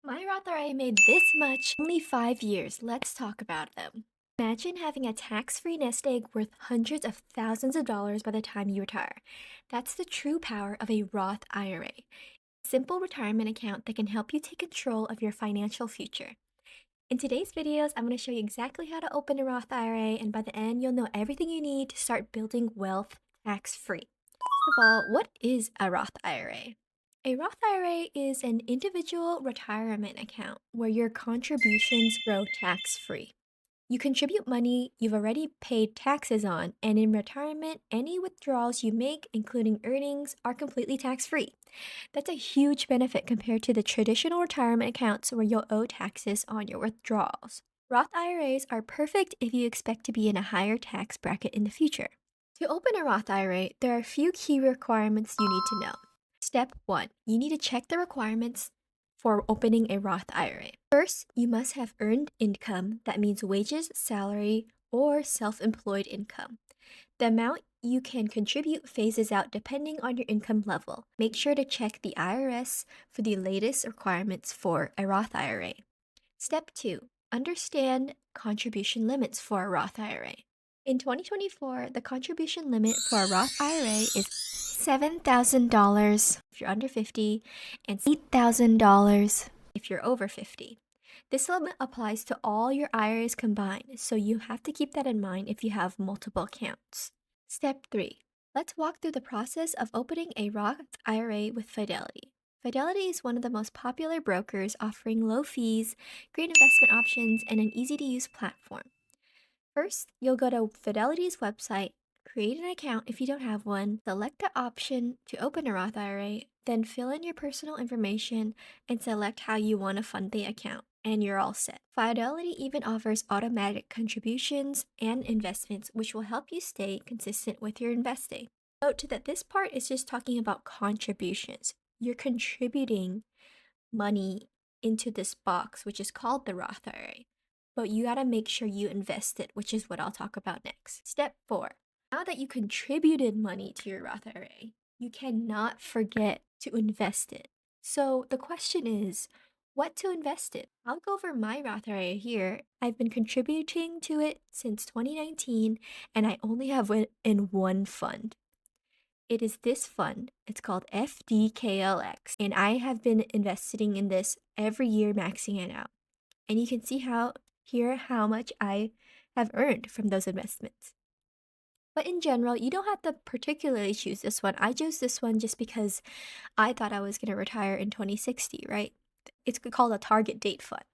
My Roth IRA made this much only 5 years. Let's talk about them. Imagine having a tax-free nest egg worth hundreds of thousands of dollars by the time you retire. That's the true power of a Roth IRA. Simple retirement account that can help you take control of your financial future. In today's videos, I'm going to show you exactly how to open a Roth IRA, and by the end, you'll know everything you need to start building wealth tax-free. First of all, what is a Roth IRA? A Roth IRA is an individual retirement account where your contributions grow tax free. You contribute money you've already paid taxes on, and in retirement, any withdrawals you make, including earnings, are completely tax free. That's a huge benefit compared to the traditional retirement accounts where you'll owe taxes on your withdrawals. Roth IRAs are perfect if you expect to be in a higher tax bracket in the future. To open a Roth IRA, there are a few key requirements you need to know. Step 1, you need to check the requirements for opening a Roth IRA. First, you must have earned income, that means wages, salary, or self employed income. The amount you can contribute phases out depending on your income level. Make sure to check the IRS for the latest requirements for a Roth IRA. Step 2, understand contribution limits for a Roth IRA. In 2024, the contribution limit for a Roth IRA is $7,000 if you're under 50 and $8,000 if you're over 50. This limit applies to all your IRAs combined, so you have to keep that in mind if you have multiple accounts. Step 3. Let's walk through the process of opening a Roth IRA with Fidelity. Fidelity is one of the most popular brokers, offering low fees, great investment options, and an easy-to-use platform. First, you'll go to Fidelity's website, create an account if you don't have one, select the option to open a Roth IRA, then fill in your personal information and select how you want to fund the account, and you're all set. Fidelity even offers automatic contributions and investments, which will help you stay consistent with your investing. Note that this part is just talking about contributions. You're contributing money into this box, which is called the Roth IRA. But you gotta make sure you invest it, which is what I'll talk about next. Step 4. Now that you contributed money to your Roth IRA, you cannot forget to invest it. So the question is, what to invest in? I'll go over my Roth IRA here. I've been contributing to it since 2019, and I only have it in one fund. It is this fund. It's called FDKLX, and I have been investing in this every year, maxing it out. And you can see how much I have earned from those investments. But in general, you don't have to particularly choose this one. I chose this one just because I thought I was going to retire in 2060, right? It's called a target date fund.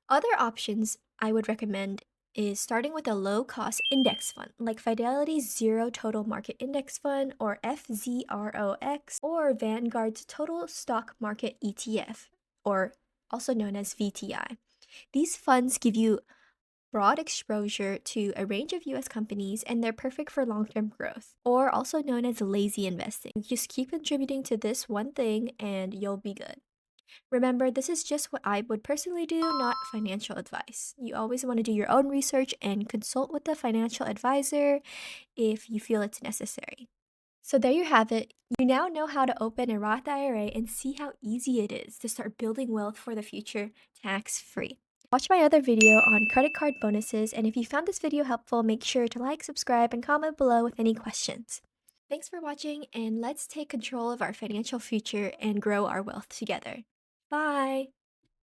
Other options I would recommend is starting with a low cost index fund like Fidelity's Zero Total Market Index Fund or FZROX or Vanguard's Total Stock Market ETF, or also known as VTI. These funds give you broad exposure to a range of US companies, and they're perfect for long term growth, or also known as lazy investing. Just keep contributing to this one thing and you'll be good. Remember, this is just what I would personally do, not financial advice. You always want to do your own research and consult with a financial advisor if you feel it's necessary. So there you have it. You now know how to open a Roth IRA and see how easy it is to start building wealth for the future tax free. Watch my other video on credit card bonuses, and if you found this video helpful, make sure to like, subscribe, and comment below with any questions. Thanks for watching, and let's take control of our financial future and grow our wealth together. Bye!